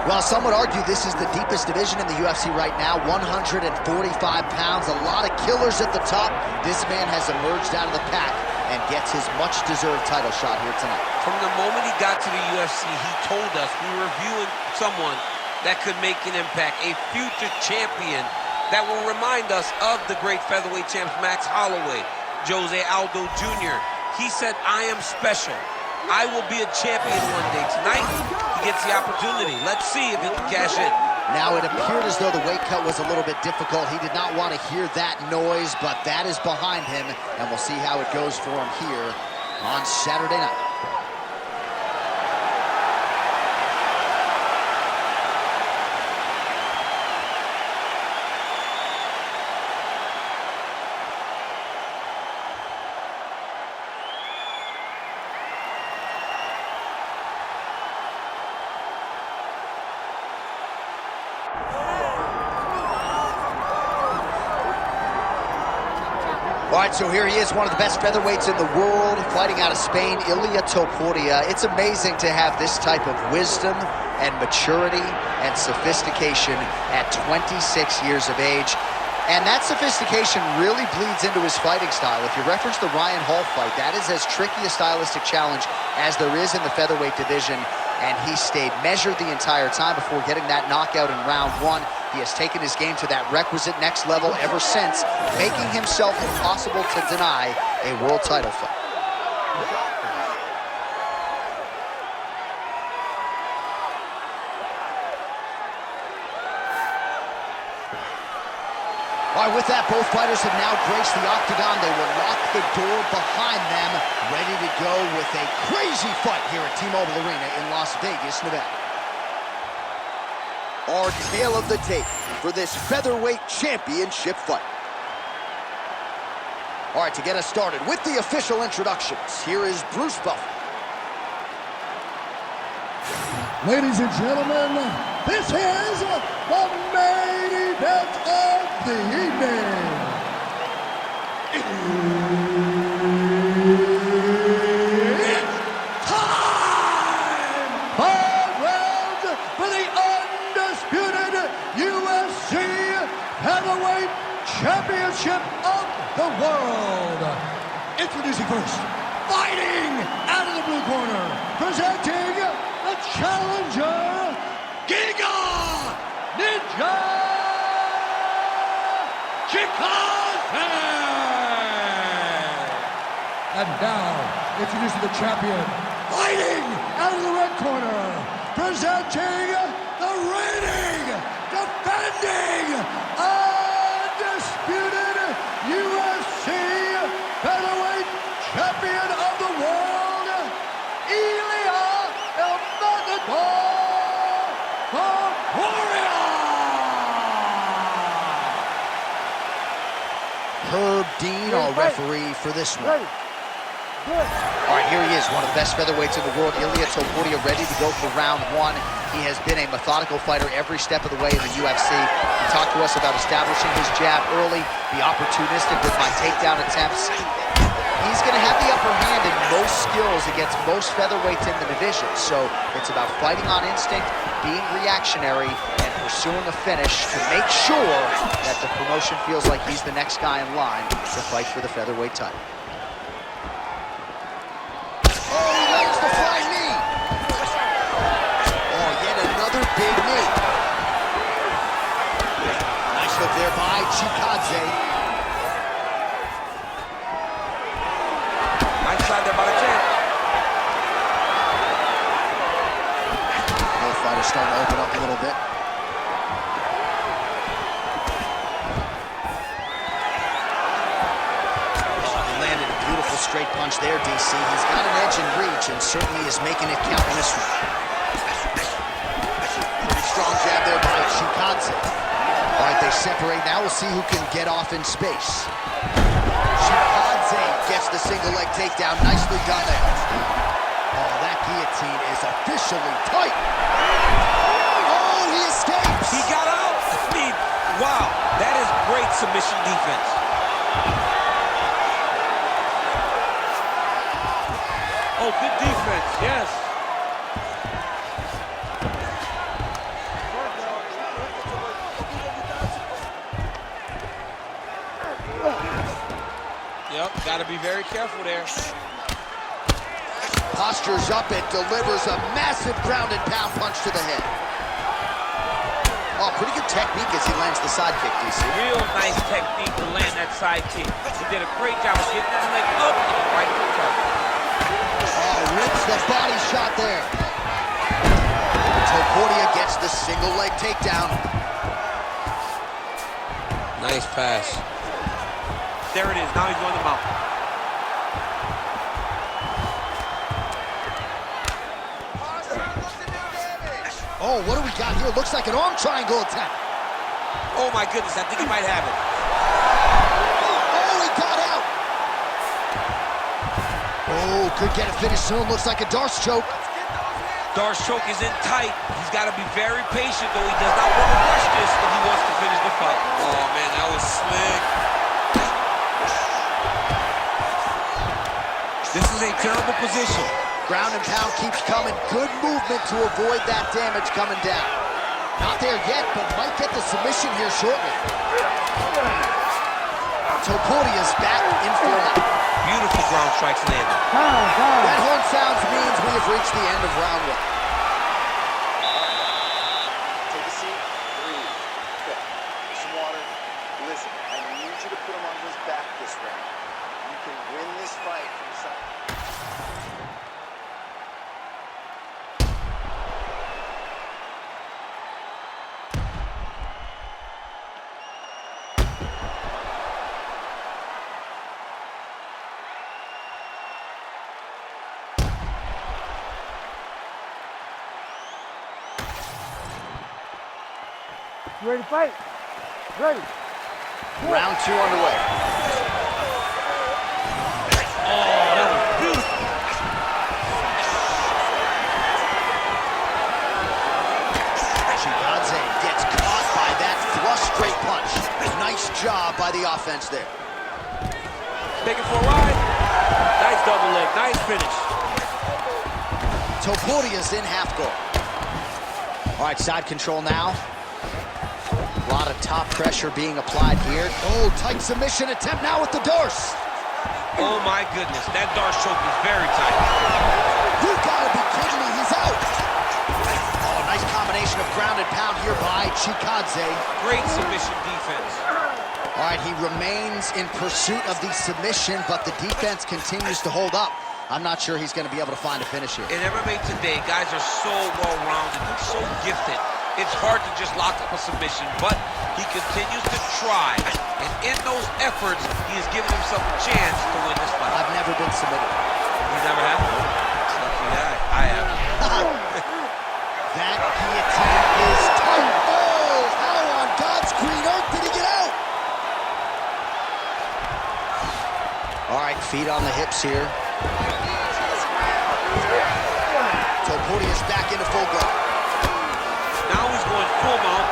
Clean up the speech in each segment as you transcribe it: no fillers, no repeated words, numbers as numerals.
Well, some would argue this is the deepest division in the UFC right now, 145 pounds, a lot of killers at the top. This man has emerged out of the pack and gets his much-deserved title shot here tonight. From the moment he got to the UFC, he told us we were viewing someone that could make an impact, a future champion that will remind us of the great featherweight champs Max Holloway, Jose Aldo Jr. He said, I am special. I will be a champion one day. Tonight, he gets the opportunity. Let's see if he can cash in. Now, it appeared as though the weight cut was a little bit difficult. He did not want to hear that noise, but that is behind him, and we'll see how it goes for him here on Saturday night. All right, so here he is, one of the best featherweights in the world, fighting out of Spain, Ilia Topuria. It's amazing to have this type of wisdom and maturity and sophistication at 26 years of age. And that sophistication really bleeds into his fighting style. If you reference the Ryan Hall fight, that is as tricky a stylistic challenge as there is in the featherweight division. And he stayed measured the entire time before getting that knockout in round one. He has taken his game to that requisite next level ever since, making himself impossible to deny a world title fight. All right, with that, both fighters have now graced the octagon. They will lock the door behind them, ready to go with a crazy fight here at T-Mobile Arena in Las Vegas, Nevada. Our tale of the tape for this featherweight championship fight. All right, to get us started with the official introductions, here is Bruce Buffer. Ladies and gentlemen, this is the main event of the evening. It's time! 5 rounds for the undisputed UFC Heavyweight Championship of the world. Introducing first, fighting out of the blue corner, presenting the challenger, Giga Chikadze! And now, introducing the champion, fighting out of the red corner, presenting the reigning, defending, undisputed UFC featherweight champion of the world, Ilia Topuria! Herb Dean, our referee for this one. All right, here he is, one of the best featherweights in the world, Ilia Topuria, ready to go for round one. He has been a methodical fighter every step of the way in the UFC. He talked to us about establishing his jab early, be opportunistic with my takedown attempts. He's going to have the upper hand in most skills against most featherweights in the division. So it's about fighting on instinct, being reactionary, and pursuing a finish to make sure that the promotion feels like he's the next guy in line to fight for the featherweight title. Oh, he lands the flying knee. Oh, yet another big knee. Nice hook there by Chikadze. Inside there by the champ. Both fighters starting to open up a little bit. He landed a beautiful straight punch there, DC. He's got an edge in reach and certainly is making it count in this one. Pretty strong jab there by Chikadze. All right, they separate. Now we'll see who can get off in space. Chikadze gets the single leg takedown. Nicely done there. Oh, that guillotine is officially tight. Oh, he escapes. He got out. I mean, wow, that is great submission defense. Oh, good defense, yes. Got to be very careful there. Postures up and delivers a massive ground and pound punch to the head. Oh, pretty good technique as he lands the side kick, DC. Real nice technique to land that side kick. He did a great job of getting that leg up and right to the target. Oh, rips the body shot there. Topuria gets the single leg takedown. Nice pass. There it is. Now he's going to mount. Oh, what do we got here? Looks like an arm triangle attack. Oh, my goodness. I think he might have it. Oh, he got out. Oh, could get a finish soon. Looks like a Darce choke. Darce choke is in tight. He's got to be very patient, though. He does not want to rush this if he wants to finish the fight. Oh, man, that was slick. This is a terrible position. Ground and pound keeps coming. Good movement to avoid that damage coming down. Not there yet, but might get the submission here shortly. Topuria's back in form. Beautiful ground strikes landed. That horn sounds means we have reached the end of round one. Take a seat, breathe. Okay, some water. Listen, I need you to put him on his back this round. You can win this fight from the side. You ready to fight? Ready. Round two underway. Oh, that was beautiful. Chikadze gets caught by that flush straight punch. Nice job by the offense there. Taking for a ride. Nice double leg. Nice finish. Topuria's in half guard. All right, side control now. A lot of top pressure being applied here. Oh, tight submission attempt now with the Darce. Oh, my goodness. That Darce choke is very tight. You gotta be kidding me, he's out. Oh, nice combination of ground and pound here by Chikadze. Great submission defense. All right, he remains in pursuit of the submission, but the defense continues to hold up. I'm not sure he's going to be able to find a finish here. In MMA today, guys are so well-rounded and so gifted. It's hard to just lock up a submission, but he continues to try. And in those efforts, he has given himself a chance to win this fight. I've never been submitted. You never have? Lucky guy. I have. That guillotine is tight. Oh, how on God's green earth did he get out? All right, feet on the hips here. Topuria's back into full guard. Now he's going full mount.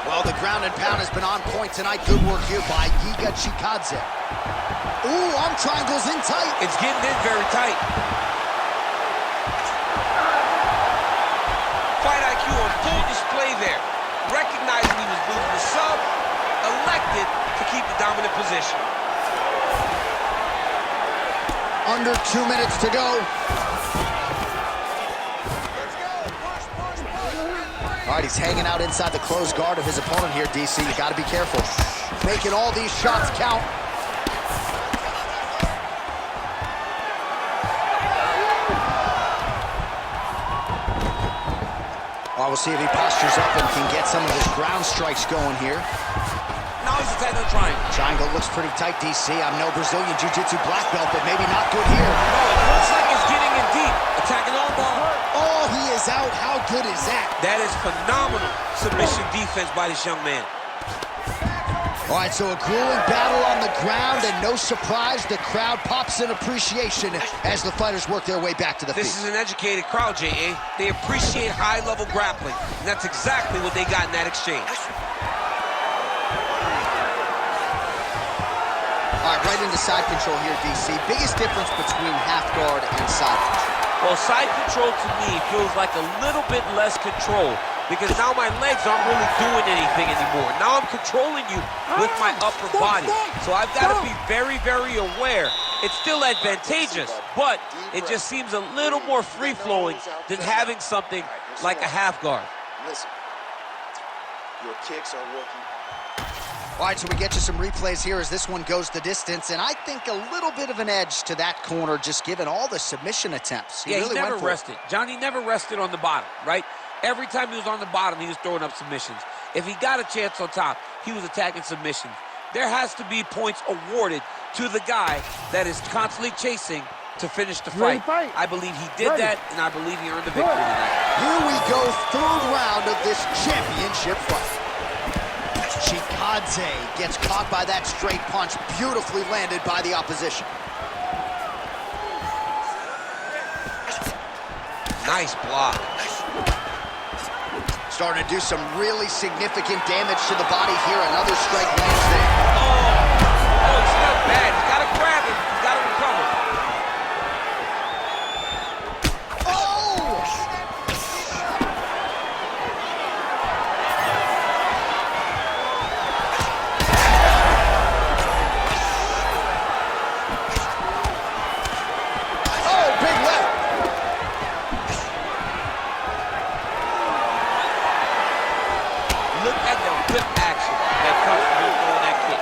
Well, the ground and pound has been on point tonight. Good work here by Giga Chikadze. Ooh, arm triangles in tight. It's getting in very tight. Fight IQ on full display there. Recognizing he was losing the sub, elected to keep the dominant position. Under 2 minutes to go. All right, he's hanging out inside the closed guard of his opponent here, DC. You got to be careful. Making all these shots count. All right, we'll see if he postures up and can get some of his ground strikes going here. Now he's attacking the triangle. Triangle looks pretty tight, DC. I'm no Brazilian Jiu-Jitsu black belt, but maybe not good here. No, it looks like it's getting in deep. Attacking on bar. Oh, he is out. How good is that? That is phenomenal submission defense by this young man. All right, so a grueling battle on the ground, and no surprise, the crowd pops in appreciation as the fighters work their way back to the feet. This is an educated crowd, J.A. They appreciate high-level grappling, and that's exactly what they got in that exchange. All right, right into side control here, DC. Biggest difference between half guard and side control? Well, side control to me feels like a little bit less control because now my legs aren't really doing anything anymore. Now I'm controlling you with my upper body. So I've got to be very, very aware. It's still advantageous, but it just seems a little more free-flowing than having something like a half guard. Listen, your kicks are working. All right, so we get to some replays here as this one goes the distance, and I think a little bit of an edge to that corner, just given all the submission attempts. He really never went for rested. Johnny never rested on the bottom, right? Every time he was on the bottom, he was throwing up submissions. If he got a chance on top, he was attacking submissions. There has to be points awarded to the guy that is constantly chasing to finish the fight. I believe he did that, and I believe he earned the victory tonight. Here we go, third round of this championship fight. Chikadze gets caught by that straight punch, beautifully landed by the opposition. Nice block. Starting to do some really significant damage to the body here. Another strike lands there. Oh, it's not bad. He's got to grab it. He's got to recover. Look at the whip action that comes from him throwing that kick.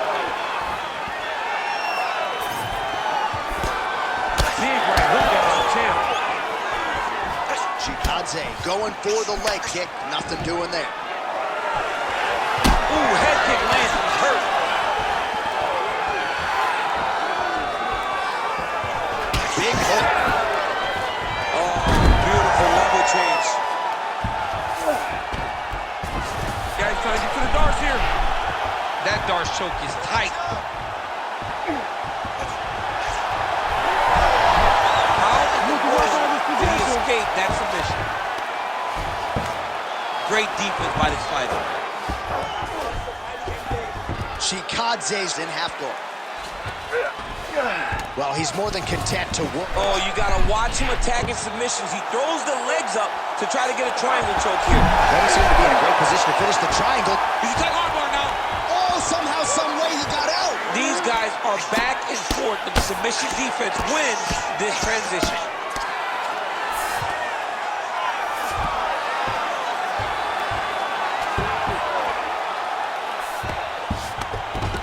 Big right hook there on the champ. Chikadze going for the leg kick. Nothing doing there. Ooh, head kick lands. He's hurt. Big hook. Oh, beautiful level change. Guys trying to get to the darts here. That darts choke is tight. How in the world did he escape that submission? Great defense by this fighter. Chikadze's in half guard. Well, he's more than content to work. Oh, you gotta watch him attacking submissions. He throws the legs up to try to get a triangle choke here. Doesn't seem to be in a great position to finish the triangle. He's attacking armbar now. Oh, somehow, some way he got out. These guys are back and forth, but the submission defense wins this transition.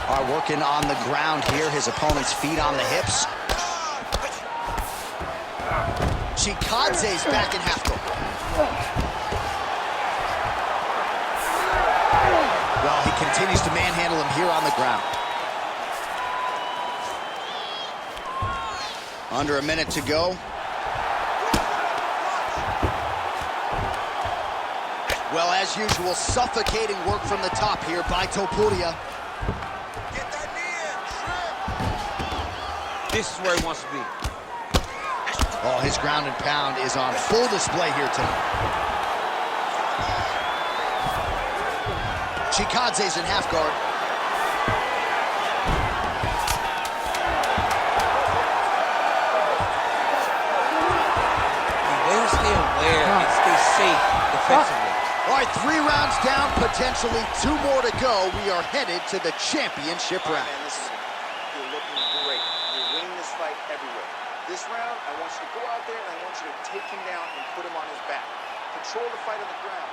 Are working on the ground here. His opponent's feet on the hips. Chikadze's back in half guard. Well, he continues to manhandle him here on the ground. Under a minute to go. Well, as usual, suffocating work from the top here by Topuria. This is where he wants to be. Oh, his ground and pound is on full display here tonight. Chikadze's in half guard. Way to stay aware and stay safe defensively. All right, 3 rounds down, potentially 2 more to go. We are headed to the championship round. You're looking great. You're winning this fight everywhere. This round, I want you to go out there and I want you to take him down and put him on his back. Control the fight on the ground.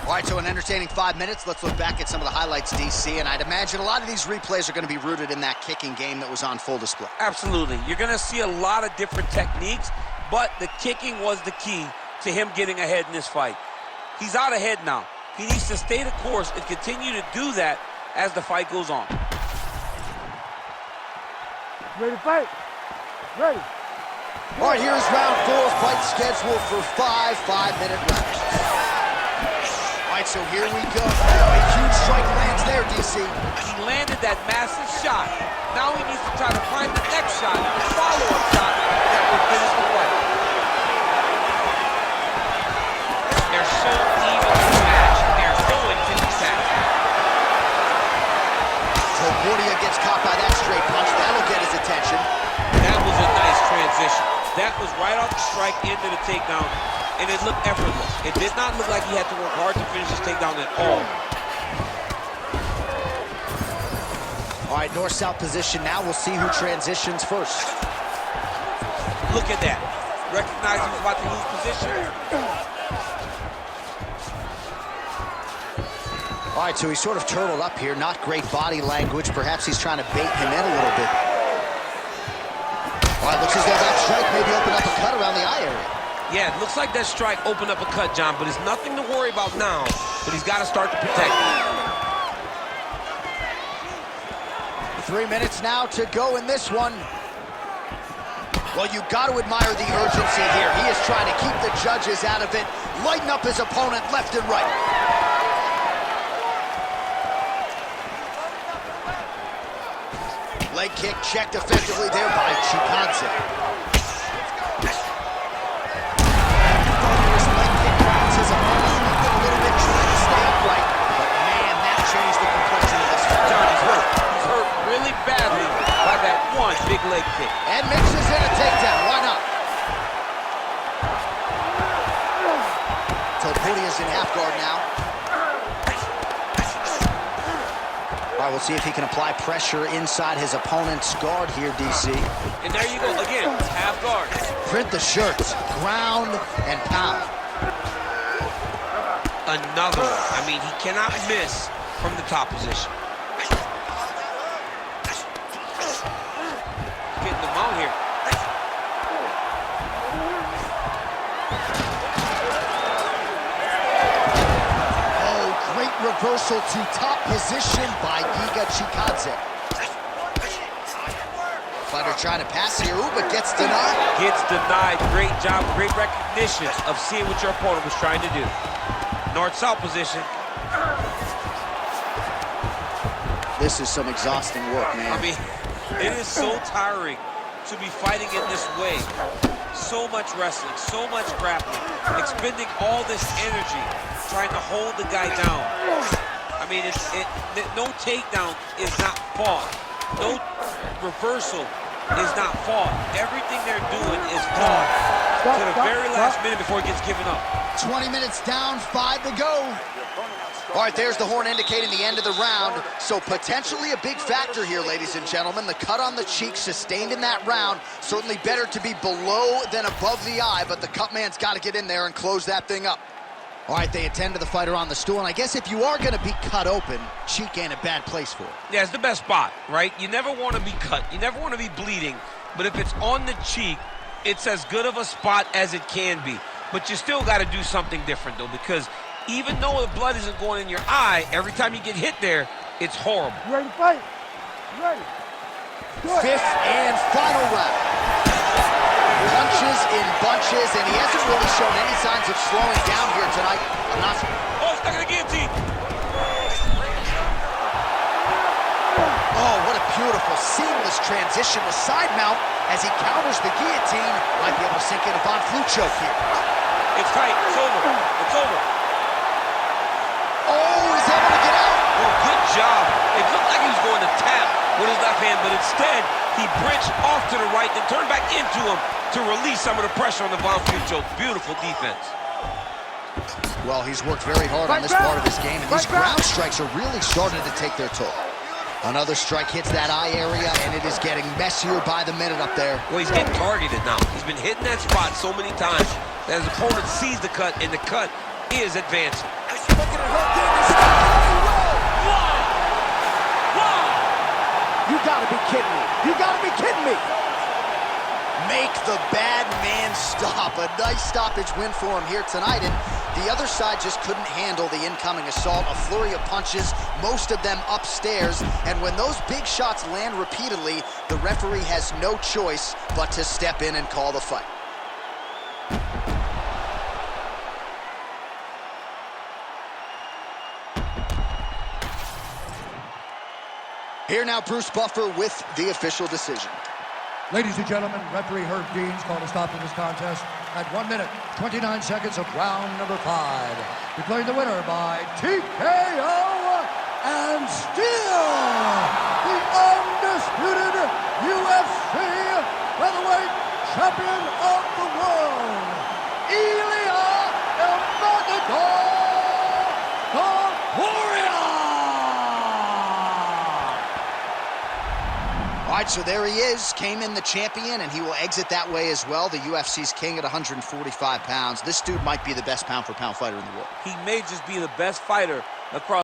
All right, so an entertaining 5 minutes. Let's look back at some of the highlights, DC, and I'd imagine a lot of these replays are going to be rooted in that kicking game that was on full display. Absolutely. You're going to see a lot of different techniques, but the kicking was the key to him getting ahead in this fight. He's out ahead now. He needs to stay the course and continue to do that as the fight goes on. Ready to fight? Ready. All right, here's round 4, fight scheduled for 5 5-minute rounds. All right, so here we go. A huge strike lands there, DC. He landed that massive shot. Now he needs to try to find the next shot, the follow-up shot that will finish the fight. They're so evenly matched. They're so intent-packed. Topuria gets caught by that straight punch. That'll get his attention. That was a nice transition. That was right off the strike into the takedown. and it looked effortless. It did not look like he had to work hard to finish his takedown at all. All right, north-south position now. We'll see who transitions first. Look at that. Recognize he was about to lose position. All right, so he's sort of turtled up here. Not great body language. Perhaps he's trying to bait him in a little bit. All right, looks as though that strike maybe opened up a cut around the eye area. Yeah, it looks like that strike opened up a cut, John, but it's nothing to worry about now, but he's got to start to protect it. 3 minutes now to go in this one. Well, you got to admire the urgency here. He is trying to keep the judges out of it, lighten up his opponent left and right. Leg kick checked effectively there by Chikadze. Thunderous leg kick grabs his opponent a little bit, trying to stay upright. But man, that changed the complexion of this fight. John, he's hurt. He's hurt really badly by that one big leg kick. And mixes in a takedown. Why not? Topuria's in half guard now. All right, we'll see if he can apply pressure inside his opponent's guard here, DC. And there you go, again, half guard. Print the shirts, ground and pound. Another one. I mean, he cannot miss from the top position. Getting them out here. Reversal to top position by Giga Chikadze. Fighter trying to pass here, but gets denied. Gets denied. Great job, great recognition of seeing what your opponent was trying to do. North-south position. This is some exhausting work, man. I mean, it is so tiring to be fighting in this way. So much wrestling, so much grappling, expending all this energy trying to hold the guy down. I mean, no takedown is not fought. No reversal is not fought. Everything they're doing is fought to the very last minute before it gets given up. 20 minutes down, 5 to go. All right, there's the horn indicating the end of the round. So potentially a big factor here, ladies and gentlemen. The cut on the cheek sustained in that round. Certainly better to be below than above the eye, but the cut man's got to get in there and close that thing up. All right, they attend to the fighter on the stool, and I guess if you are going to be cut open, cheek ain't a bad place for it. Yeah, it's the best spot, right? You never want to be cut. You never want to be bleeding. But if it's on the cheek, it's as good of a spot as it can be. But you still got to do something different, though, because even though the blood isn't going in your eye, every time you get hit there, it's horrible. You ready to fight? You ready? Fifth and final round. Punches in bunches, and he hasn't really shown any signs of slowing down here tonight. I'm not... Oh, stuck in the guillotine. Oh, what a beautiful, seamless transition to side mount as he counters the guillotine. Might be able to sink in a Von Flue choke here. It's tight. It's over. It's over. Oh, he's able to get out. Well, good job. It looked like he was going to tap with his left hand, but instead, he bridged off to the right, then turned back into him to release some of the pressure on the Von Flue choke. Beautiful defense. Well, he's worked very hard on this part of his game, and these ground strikes are really starting to take their toll. Another strike hits that eye area, and it is getting messier by the minute up there. Well, he's getting targeted now. He's been hitting that spot so many times that his opponent sees the cut, and the cut is advancing. You gotta be kidding me. You gotta be kidding me. Make the bad man stop. A nice stoppage win for him here tonight, and the other side just couldn't handle the incoming assault. A flurry of punches, most of them upstairs, and when those big shots land repeatedly, the referee has no choice but to step in and call the fight. Here now, Bruce Buffer with the official decision. Ladies and gentlemen, referee Herb Deans called a stop to this contest at 1 minute, 29 seconds of round number 5. Declaring the winner by TKO and still the undisputed UFC featherweight champion of the world, Ilia right, so there he is, came in the champion, and he will exit that way as well. The UFC's king at 145 pounds. This dude might be the best pound-for-pound fighter in the world. He may just be the best fighter across